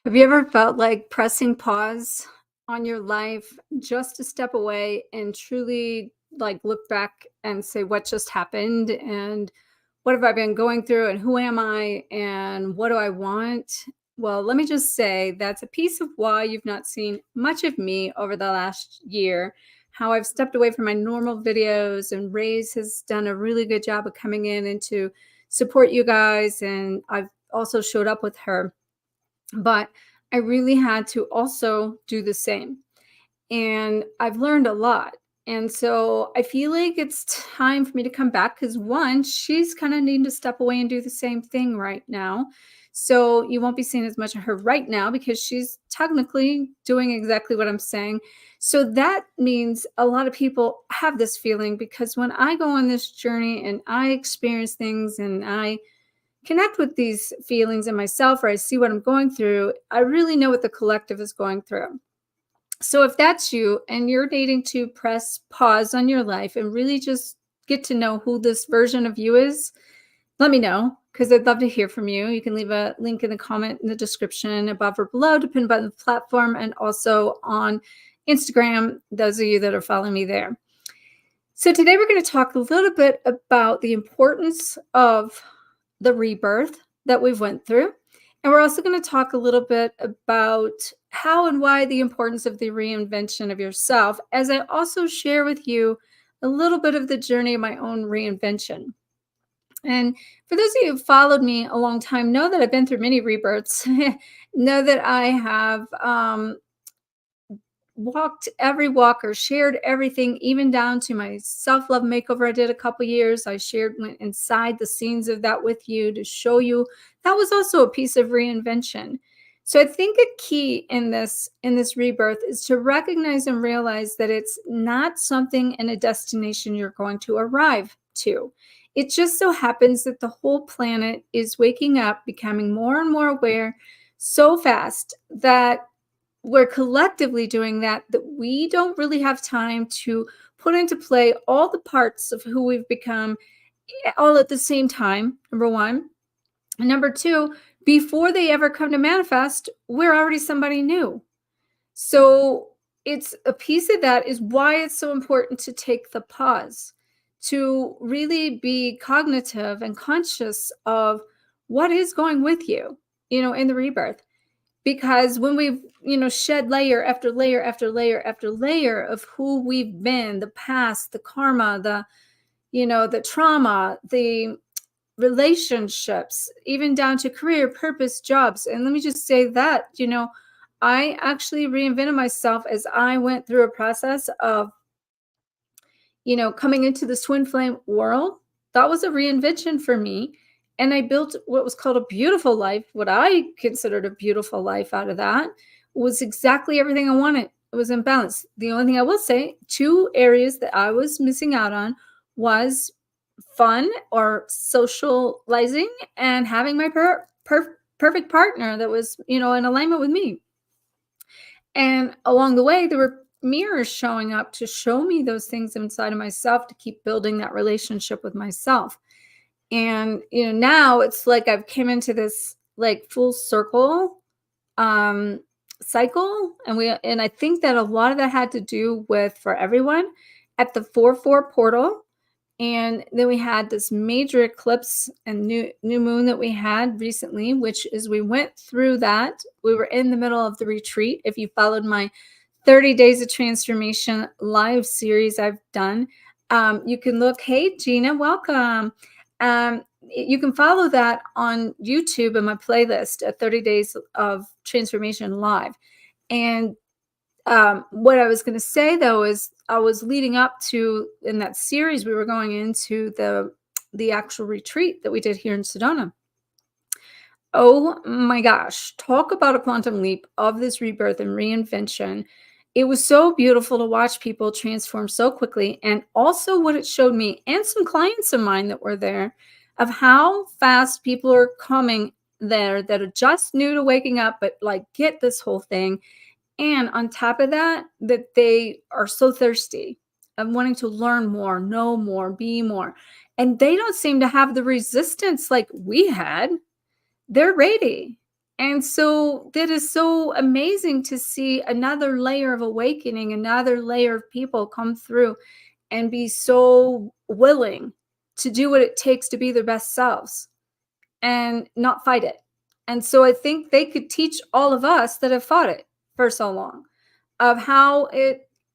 Have you ever felt like pressing pause on your life just to step away and truly like look back and say what just happened and what have I been going through and who am I and what do I want? Well, let me just say that's a piece of why you've not seen much of me over the last year. How I've stepped away from my normal videos, and Ray's has done a really good job of coming in and to support you guys. And I've also showed up with her, but I really had to also do the same. And I've learned a lot. And so I feel like it's time for me to come back because one, she's kind of needing to step away and do the same thing right now. So you won't be seeing as much of her right now because she's technically doing exactly what I'm saying. So that means a lot of people have this feeling because when I go on this journey and I experience things and I connect with these feelings in myself, or I see what I'm going through, I really know what the collective is going through. So if that's you and you're needing to press pause on your life and really just get to know who this version of you is, let me know because I'd love to hear from you. You can leave a link in the comment in the description above or below, depending on the platform, and also on Instagram, those of you that are following me there. So today we're going to talk a little bit about the importance of the rebirth that we've went through. And we're also going to talk a little bit about how and why the importance of the reinvention of yourself, as I also share with you a little bit of the journey of my own reinvention. And for those of you who followed me a long time, know that I've been through many rebirths, know that I have walked every walk or shared everything, even down to my self-love makeover I did a couple years. I went inside the scenes of that with you to show you that was also a piece of reinvention. So I think a key in this rebirth is to recognize and realize that it's not something and a destination you're going to arrive to. It just so happens that the whole planet is waking up, becoming more and more aware so fast that we're collectively doing that we don't really have time to put into play all the parts of who we've become all at the same time, number one. And number two, before they ever come to manifest, we're already somebody new. So it's a piece of that is why it's so important to take the pause, to really be cognitive and conscious of what is going with you, in the rebirth. Because when we've, shed layer after layer after layer after layer of who we've been, the past, the karma, the trauma, the relationships, even down to career, purpose, jobs. And let me just say that, I actually reinvented myself as I went through a process of, coming into the twin flame world. That was a reinvention for me. And I built what was called a beautiful life. What I considered a beautiful life out of that was exactly everything I wanted. It was in balance. The only thing I will say, two areas that I was missing out on was fun or socializing and having my perfect partner that was, in alignment with me. And along the way, there were mirrors showing up to show me those things inside of myself to keep building that relationship with myself. And, now it's like I've came into this like full circle cycle. And I think that a lot of that had to do with, for everyone, at the 4/4 portal. And then we had this major eclipse and new moon that we had recently, which is we went through that. We were in the middle of the retreat. If you followed my 30 Days of Transformation live series I've done, you can look. Hey, Gina, welcome. You can follow that on YouTube in my playlist at 30 Days of Transformation Live. And what I was going to say, though, is I was leading up to, in that series, we were going into the actual retreat that we did here in Sedona. Oh my gosh, talk about a quantum leap of this rebirth and reinvention. It was so beautiful to watch people transform so quickly. And also what it showed me and some clients of mine that were there of how fast people are coming there that are just new to waking up, but like get this whole thing. And on top of that, that they are so thirsty of wanting to learn more, know more, be more. And they don't seem to have the resistance like we had. They're ready. And so that is so amazing to see another layer of awakening, another layer of people come through and be so willing to do what it takes to be their best selves and not fight it. And so I think they could teach all of us that have fought it for so long of how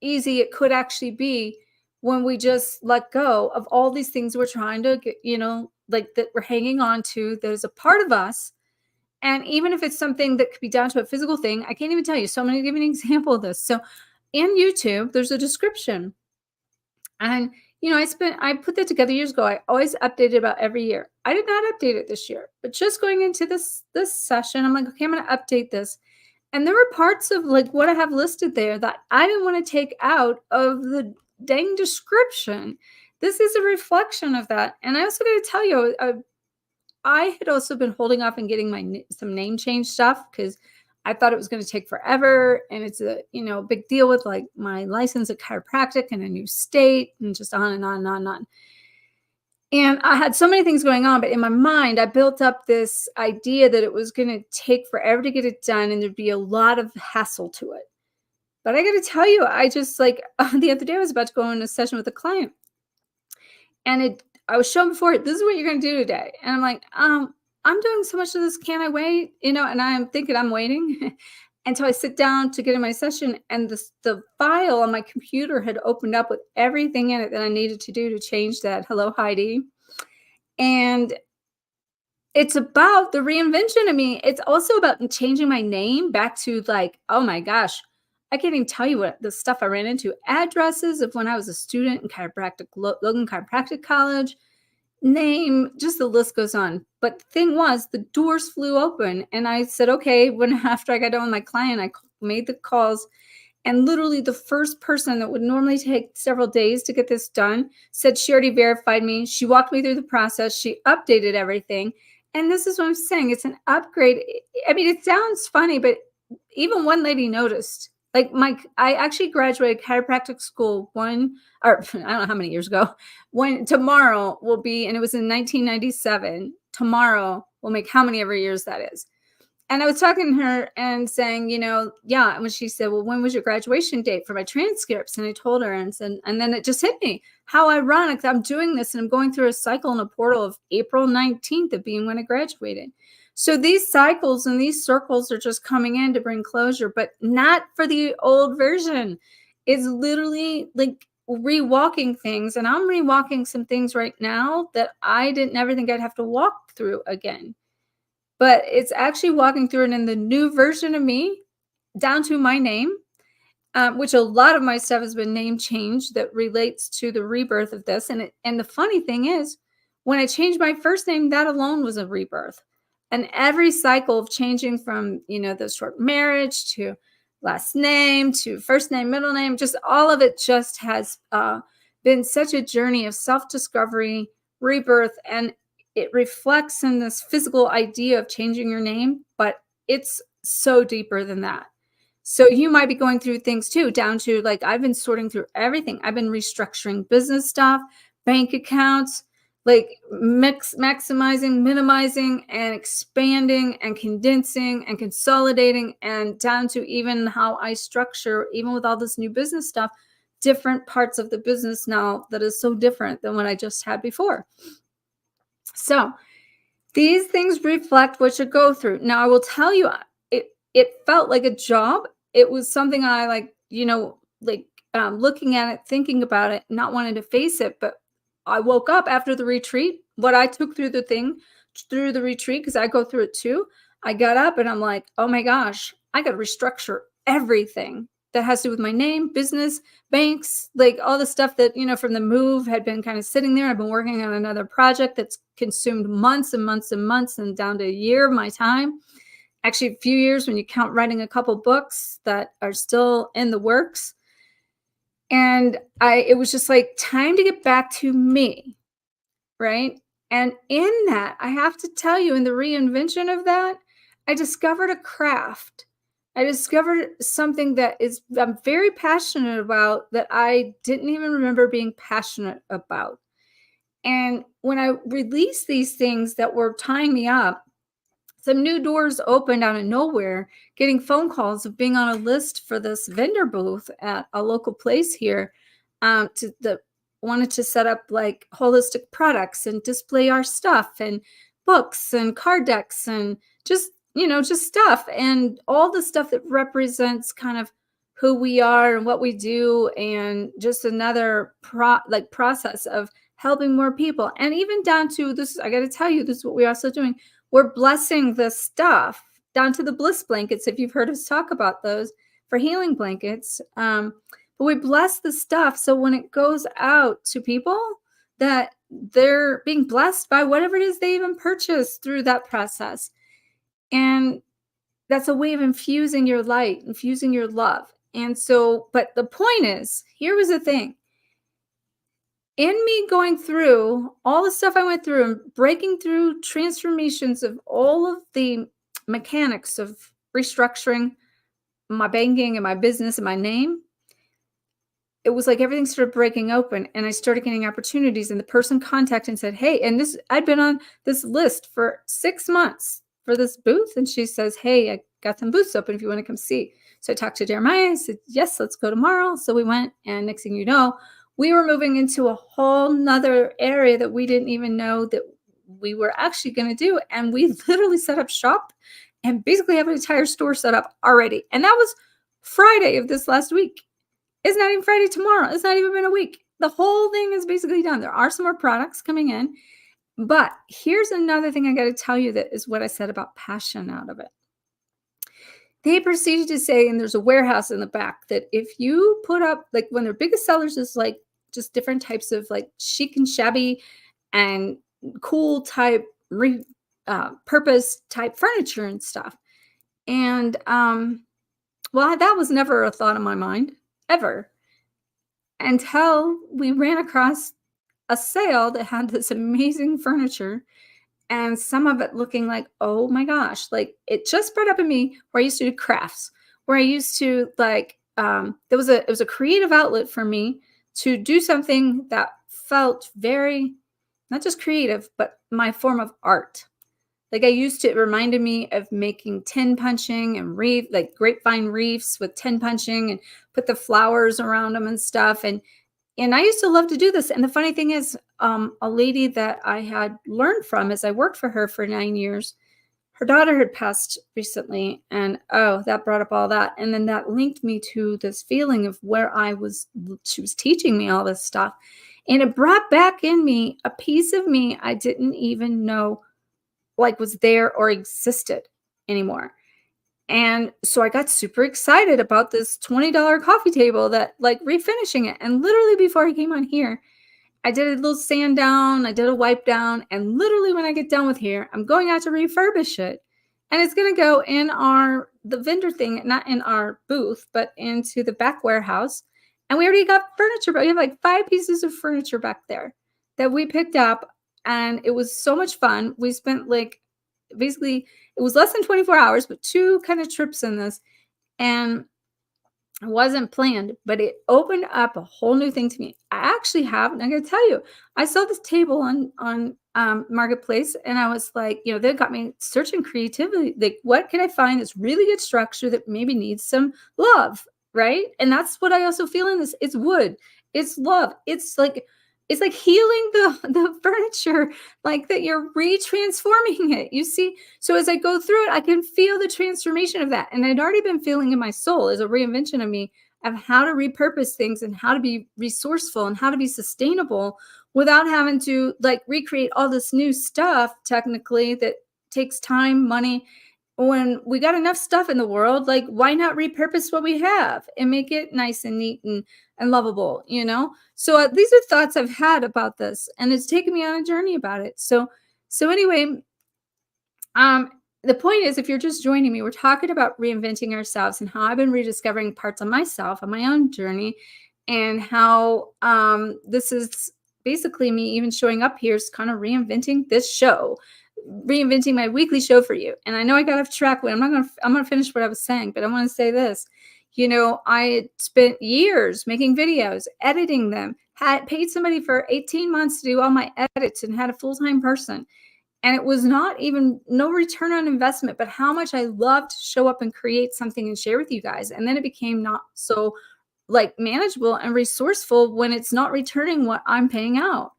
easy it could actually be when we just let go of all these things we're trying to get, like that we're hanging on to, that is a part of us. And even if it's something that could be down to a physical thing, I can't even tell you. So I'm going to give you an example of this. So in YouTube, there's a description. And I put that together years ago. I always update it about every year. I did not update it this year, but just going into this session, I'm like, okay, I'm going to update this. And there were parts of like what I have listed there that I didn't want to take out of the dang description. This is a reflection of that. And I also got to tell you, I had also been holding off and getting some name change stuff because I thought it was going to take forever, and it's a big deal with like my license at chiropractic in a new state, and just on and on and on and on. And I had so many things going on, but in my mind, I built up this idea that it was going to take forever to get it done, and there'd be a lot of hassle to it. But I got to tell you, I just like the other day I was about to go in a session with a client, and I was shown before, this is what you're going to do today. And I'm like, I'm doing so much of this. Can I wait? And I'm thinking I'm waiting until I sit down to get in my session. And the file on my computer had opened up with everything in it that I needed to do to change that. Hello, Heidi. And it's about the reinvention of me. It's also about changing my name back to like, oh my gosh, I can't even tell you what the stuff I ran into. Addresses of when I was a student in Logan Chiropractic College, name, just the list goes on. But the thing was, the doors flew open, and I said, okay, after I got done with my client, I made the calls, and literally the first person that would normally take several days to get this done said she already verified me. She walked me through the process. She updated everything. And this is what I'm saying. It's an upgrade. I mean, it sounds funny, but even one lady noticed. Like I actually graduated chiropractic school I don't know how many years ago. When tomorrow will be, and it was in 1997. Tomorrow will make how many ever years that is. And I was talking to her and saying, yeah. And when she said, well, when was your graduation date for my transcripts? And I told her and then it just hit me. How ironic that I'm doing this and I'm going through a cycle in a portal of April 19th of being when I graduated. So these cycles and these circles are just coming in to bring closure, but not for the old version. It's literally like rewalking things. And I'm rewalking some things right now that I didn't ever think I'd have to walk through again. But it's actually walking through it in the new version of me, down to my name, which a lot of my stuff has been name changed that relates to the rebirth of this. And the funny thing is, when I changed my first name, that alone was a rebirth. And every cycle of changing from, the short marriage to last name to first name, middle name, just all of it just has been such a journey of self-discovery, rebirth, and it reflects in this physical idea of changing your name, but it's so deeper than that. So you might be going through things too, down to like, I've been sorting through everything. I've been restructuring business stuff, bank accounts, like maximizing, minimizing, and expanding and condensing and consolidating, and down to even how I structure, even with all this new business stuff, different parts of the business now that is so different than what I just had before. So these things reflect what you go through. Now, I will tell you, it felt like a job. It was something I looking at it, thinking about it, not wanting to face it. But I woke up after the retreat, what I took through the retreat, because I go through it too. I got up and I'm like, oh my gosh, I got to restructure everything that has to do with my name, business, banks, like all the stuff that, from the move had been kind of sitting there. I've been working on another project that's consumed months and months and months and down to a year of my time. Actually, a few years when you count writing a couple books that are still in the works. And it was just like time to get back to me, right? And in that, I have to tell you, in the reinvention of that, I discovered a craft. I discovered something that I'm very passionate about that I didn't even remember being passionate about. And when I released these things that were tying me up, some new doors opened out of nowhere, getting phone calls of being on a list for this vendor booth at a local place here, to the wanted to set up like holistic products and display our stuff and books and card decks and just, just stuff and all the stuff that represents kind of who we are and what we do, and just another process of helping more people. And even down to this, I got to tell you, this is what we're also doing. We're blessing the stuff down to the bliss blankets, if you've heard us talk about those for healing blankets. But we bless the stuff so when it goes out to people, that they're being blessed by whatever it is they even purchased through that process. And that's a way of infusing your light, infusing your love. And so, but the point is, here was the thing. In me going through all the stuff I went through and breaking through transformations of all of the mechanics of restructuring my banking and my business and my name, it was like everything started breaking open and I started getting opportunities, and the person contacted and said, hey, and this, I'd been on this list for 6 months for this booth. And she says, hey, I got some booths open if you want to come see. So I talked to Jeremiah. I said, yes, let's go tomorrow. So we went, and next thing you know, we were moving into a whole nother area that we didn't even know that we were actually going to do. And we literally set up shop and basically have an entire store set up already. And that was Friday of this last week. It's not even Friday tomorrow. It's not even been a week. The whole thing is basically done. There are some more products coming in. But here's another thing I got to tell you that is what I said about passion out of it. They proceeded to say, and there's a warehouse in the back, that if you put up, like, one of their biggest sellers is like just different types of like chic and shabby and cool type purpose type furniture and stuff. And well, that was never a thought in my mind ever, until we ran across a sale that had this amazing furniture, and some of it looking like, oh my gosh, like it just brought up in me where I used to do crafts, where I used to like, it was a creative outlet for me to do something that felt very, not just creative, but my form of art. Like I used to, it reminded me of making tin punching and like grapevine wreaths with tin punching and put the flowers around them and stuff. And I used to love to do this. And the funny thing is, a lady that I had learned from as I worked for her for 9 years, her daughter had passed recently. And oh, that brought up all that. And then that linked me to this feeling of where she was teaching me all this stuff. And it brought back in me a piece of me I didn't even know like was there or existed anymore. And so I got super excited about this $20 coffee table, that like refinishing it. And literally before I came on here, I did a little sand down, I did a wipe down. And literally when I get done with here, I'm going out to refurbish it. And it's going to go in the vendor thing, not in our booth, but into the back warehouse. And we already got furniture, but we have like 5 pieces of furniture back there that we picked up. And it was so much fun. We spent like, basically, it was less than 24 hours, but 2 kind of trips in this. And it wasn't planned, but it opened up a whole new thing to me. I actually have, and I'm going to tell you, I saw this table on Marketplace, and I was like, they got me searching creatively. Like, what can I find that's really good structure that maybe needs some love, right? And that's what I also feel in this. It's wood. It's love. It's like healing the furniture, like that you're retransforming it, you see? So as I go through it, I can feel the transformation of that. And I'd already been feeling in my soul as a reinvention of me, of how to repurpose things and how to be resourceful and how to be sustainable without having to like recreate all this new stuff, technically, that takes time, money. When we got enough stuff in the world, like why not repurpose what we have and make it nice and neat and lovable, So these are thoughts I've had about this, and it's taken me on a journey about it. So anyway, the point is, if you're just joining me, we're talking about reinventing ourselves and how I've been rediscovering parts of myself on my own journey, and how this is basically me even showing up here is kind of reinventing this show, reinventing my weekly show for you. And I know I got off track. I'm going to finish what I was saying, but I want to say this. I spent years making videos, editing them, had paid somebody for 18 months to do all my edits, and had a full-time person. And it was not even no return on investment, but how much I loved to show up and create something and share with you guys. And then it became not so like manageable and resourceful when it's not returning what I'm paying out.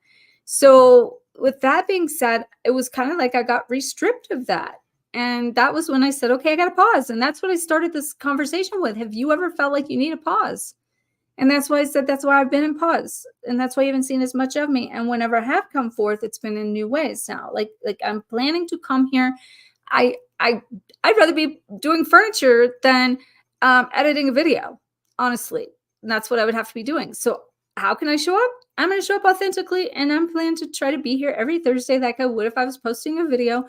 So with that being said, it was kind of like I got restripped of that. And that was when I said, okay, I got to pause. And that's what I started this conversation with. Have you ever felt like you need a pause? And that's why I said that's why I've been in pause. And that's why you haven't seen as much of me. And whenever I have come forth, it's been in new ways now. Like I'm planning to come here. I'd rather be doing furniture than editing a video, honestly. And that's what I would have to be doing. So how can I show up? I'm going to show up authentically, and I'm planning to try to be here every Thursday like I would if I was posting a video,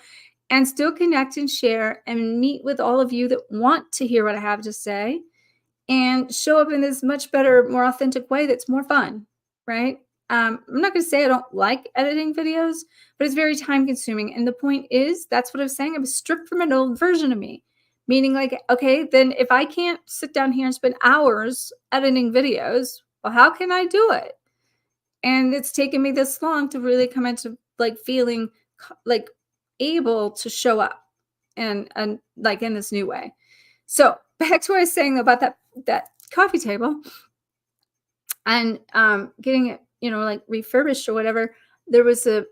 and still connect and share and meet with all of you that want to hear what I have to say and show up in this much better, more authentic way that's more fun, right? I'm not going to say I don't like editing videos, but it's very time consuming. And the point is, that's what I was saying. I was stripped from an old version of me, meaning like, okay, then if I can't sit down here and spend hours editing videos, well, how can I do it? And it's taken me this long to really come into like feeling like able to show up and like in this new way. So back to what I was saying about that coffee table and getting it, like refurbished or whatever. There was a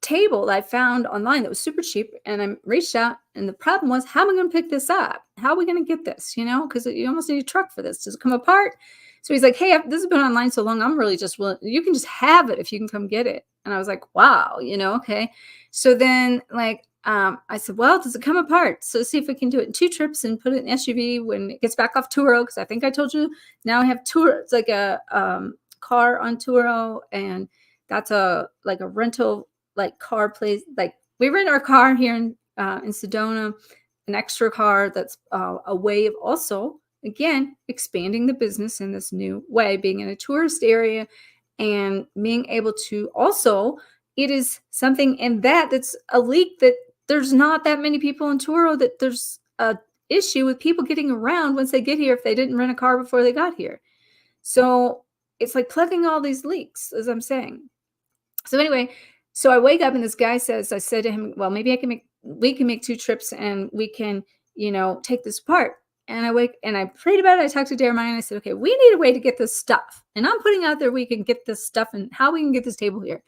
table that I found online that was super cheap, and I reached out, and the problem was, how am I going to pick this up? How are we going to get this? Because you almost need a truck for this. Does it come apart? So he's like, hey, this has been online so long, I'm really just willing, you can just have it if you can come get it. And I was like, wow, okay. So then I said, well, does it come apart? So see if we can do it in 2 trips and put it in SUV when it gets back off Turo. Because I think I told you now I have Turo. It's like a car on Turo, and that's a rental car place. Like we rent our car here in Sedona, an extra car. That's a way of also, again, expanding the business in this new way, being in a tourist area and being able to also, it is something in that's a leak that there's not that many people in Turo, that there's a issue with people getting around once they get here if they didn't rent a car before they got here. So it's like plugging all these leaks, as I'm saying. So anyway, so I wake up and this guy says, I said to him, well, maybe we can make 2 trips and we can, take this apart. And I prayed about it. I talked to Jeremiah and I said, okay, we need a way to get this stuff. And I'm putting out there we can get this stuff and how we can get this table here.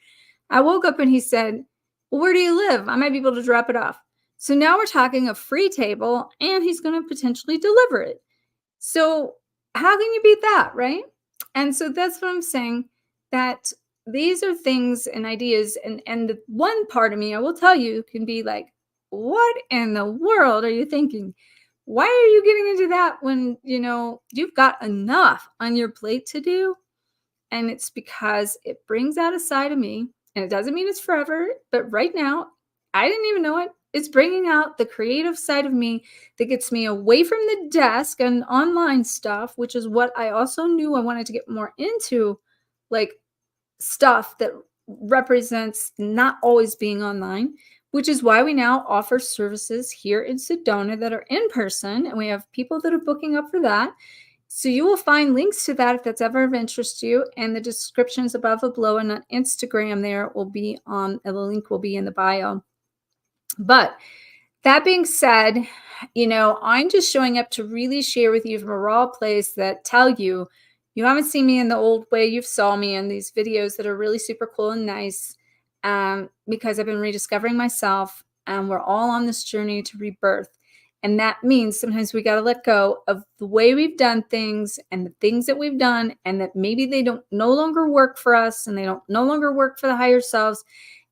I woke up and he said, well, where do you live? I might be able to drop it off. So now we're talking a free table, and he's going to potentially deliver it. So how can you beat that, right? And so that's what I'm saying, that these are things and ideas. And the one part of me, I will tell you, can be like, what in the world are you thinking? Why are you getting into that when, you've got enough on your plate to do? And it's because it brings out a side of me, and it doesn't mean it's forever, but right now, I didn't even know it. It's bringing out the creative side of me that gets me away from the desk and online stuff, which is what I also knew I wanted to get more into, like stuff that represents not always being online, which is why we now offer services here in Sedona that are in person, and we have people that are booking up for that. So you will find links to that if that's ever of interest to you, and the descriptions above or below, and on Instagram there will be the link will be in the bio. But that being said, I'm just showing up to really share with you from a raw place that tell you, you haven't seen me in the old way you've saw me in these videos that are really super cool and nice, because I've been rediscovering myself, and we're all on this journey to rebirth. And that means sometimes we got to let go of the way we've done things and the things that we've done, and that maybe they don't no longer work for us, and they don't no longer work for the higher selves.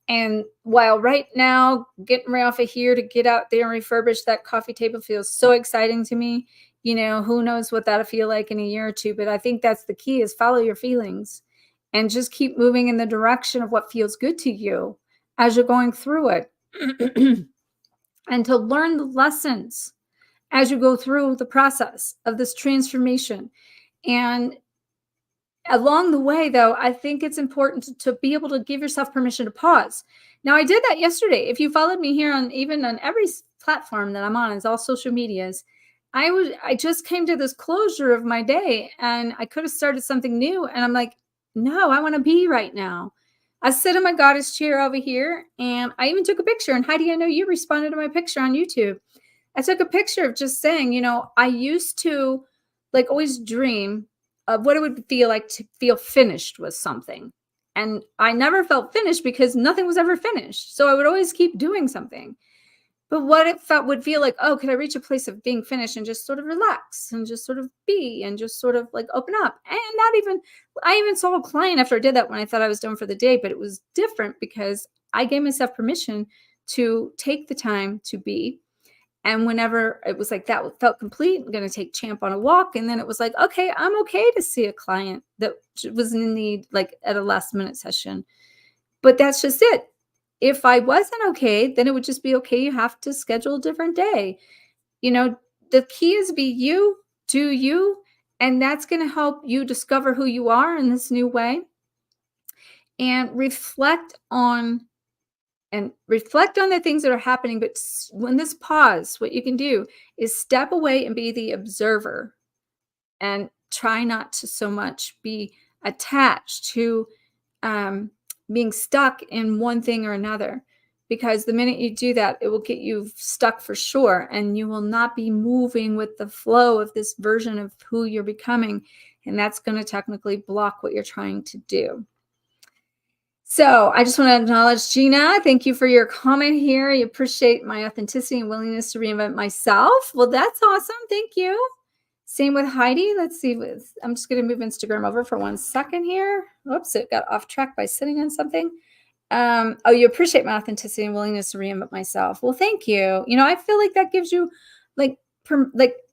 And while right now getting right off of here to get out there and refurbish that coffee table feels so exciting to me, who knows what that'll feel like in a year or 2. But I think that's the key, is follow your feelings and just keep moving in the direction of what feels good to you as you're going through it. And to learn the lessons as you go through the process of this transformation. And along the way, though, I think it's important to be able to give yourself permission to pause. Now, I did that yesterday. If you followed me here on every platform that I'm on, it's all social medias, I just came to this closure of my day, and I could have started something new. And I'm like, no, I want to be right now. I sit in my goddess chair over here, and I even took a picture. And Heidi, I know you responded to my picture on YouTube. I took a picture of just saying, I used to like always dream of what it would feel like to feel finished with something. And I never felt finished because nothing was ever finished. So I would always keep doing something. But what it felt would feel like, oh, could I reach a place of being finished and just sort of relax and just sort of be and just sort of like open up? And not even, I even saw a client after I did that when I thought I was done for the day, but it was different because I gave myself permission to take the time to be. And whenever it was like that felt complete, I'm going to take Champ on a walk. And then it was like, okay, I'm okay to see a client that was in need, like at a last minute session. But that's just it. If I wasn't okay, then it would just be okay. You have to schedule a different day. The key is be you, do you, and that's going to help you discover who you are in this new way and reflect on the things that are happening. But when this pause, what you can do is step away and be the observer and try not to so much be attached to being stuck in one thing or another, because the minute you do that, it will get you stuck for sure, and you will not be moving with the flow of this version of who you're becoming, and that's going to technically block what you're trying to do. So I just want to acknowledge Gina. Thank you for your comment here. I appreciate my authenticity and willingness to reinvent myself. Well, that's awesome. Thank you. Same with Heidi. Let's see. I'm just going to move Instagram over for 1 second here. Oops, it got off track by sitting on something. Oh, you appreciate my authenticity and willingness to reinvent myself. Well, thank you. I feel like that gives you like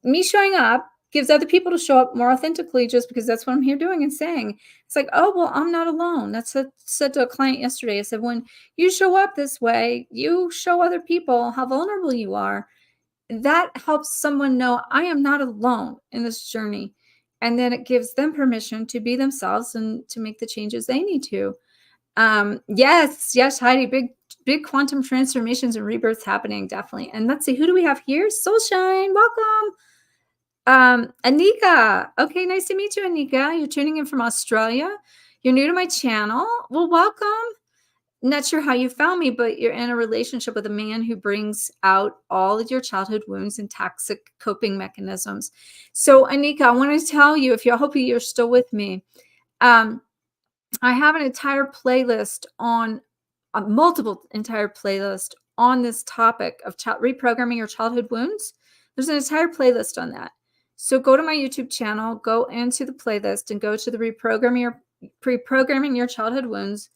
me showing up gives other people to show up more authentically, just because that's what I'm here doing and saying. It's like, oh, well, I'm not alone. That's what I said to a client yesterday. I said, when you show up this way, you show other people how vulnerable you are. That helps someone know I am not alone in this journey. And then it gives them permission to be themselves and to make the changes they need to. Yes, Heidi, big quantum transformations and rebirths happening, definitely. And let's see, who do we have here? Soulshine, welcome. Anika. Okay, nice to meet you, Anika. You're tuning in from Australia. You're new to my channel. Well, welcome. Not sure how you found me, but you're in a relationship with a man who brings out all of your childhood wounds and toxic coping mechanisms. So, Anika, I want to tell you, I hope you're still with me. I have an entire playlist on multiple entire playlist on this topic of reprogramming your childhood wounds. There's an entire playlist on that. So go to my YouTube channel, go into the playlist and go to the reprogramming your childhood wounds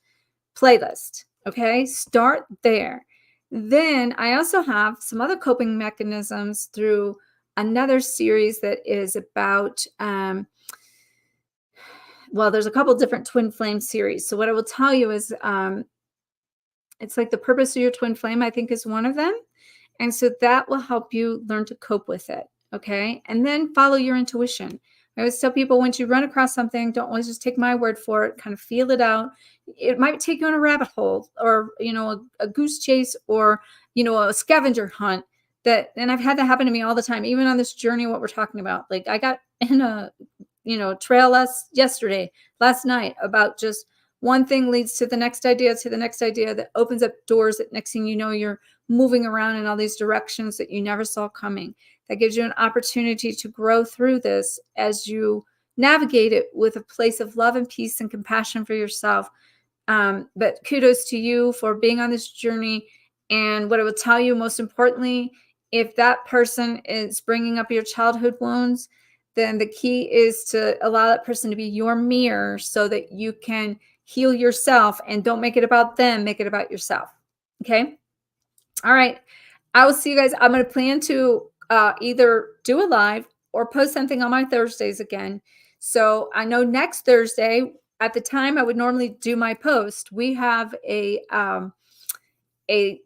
playlist. Okay, start there. Then I also have some other coping mechanisms through another series that is about there's a couple different twin flame series. So what I will tell you is it's like the purpose of your twin flame, I think, is one of them. And so that will help you learn to cope with it. Okay. And then follow your intuition. I always tell people, once you run across something, don't always just take my word for it, kind of feel it out. It might take you on a rabbit hole or, a goose chase or, a scavenger hunt and I've had that happen to me all the time, even on this journey, what we're talking about. Like I got in a, trail last night about just one thing leads to the next idea that opens up doors that next thing you know, you're moving around in all these directions that you never saw coming. That gives you an opportunity to grow through this as you navigate it with a place of love and peace and compassion for yourself. But kudos to you for being on this journey. And what I will tell you, most importantly, if that person is bringing up your childhood wounds, then the key is to allow that person to be your mirror so that you can heal yourself, and don't make it about them, make it about yourself. Okay. All right. I will see you guys. I'm going to plan to either do a live or post something on my Thursdays again. So I know next Thursday at the time I would normally do my post, we have a land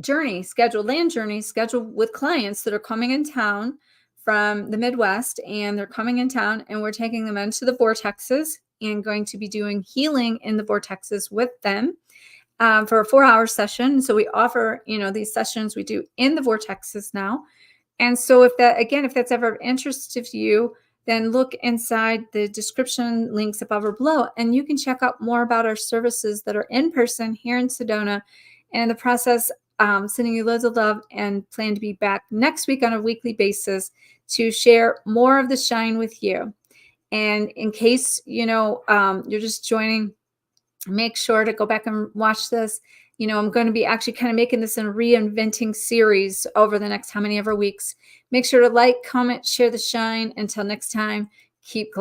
journey scheduled with clients that are coming in town from the Midwest, and they're coming in town and we're taking them into the vortexes and going to be doing healing in the vortexes with them for a 4-hour session. So we offer, these sessions we do in the vortexes now. And so if that's ever of interest to you, then look inside the description links above or below, and you can check out more about our services that are in person here in Sedona. And in the process, sending you loads of love, and plan to be back next week on a weekly basis to share more of the shine with you. And in case, you're just joining, make sure to go back and watch this. I'm going to be actually kind of making this in a reinventing series over the next how many ever weeks. Make sure to like, comment, share the shine. Until next time, keep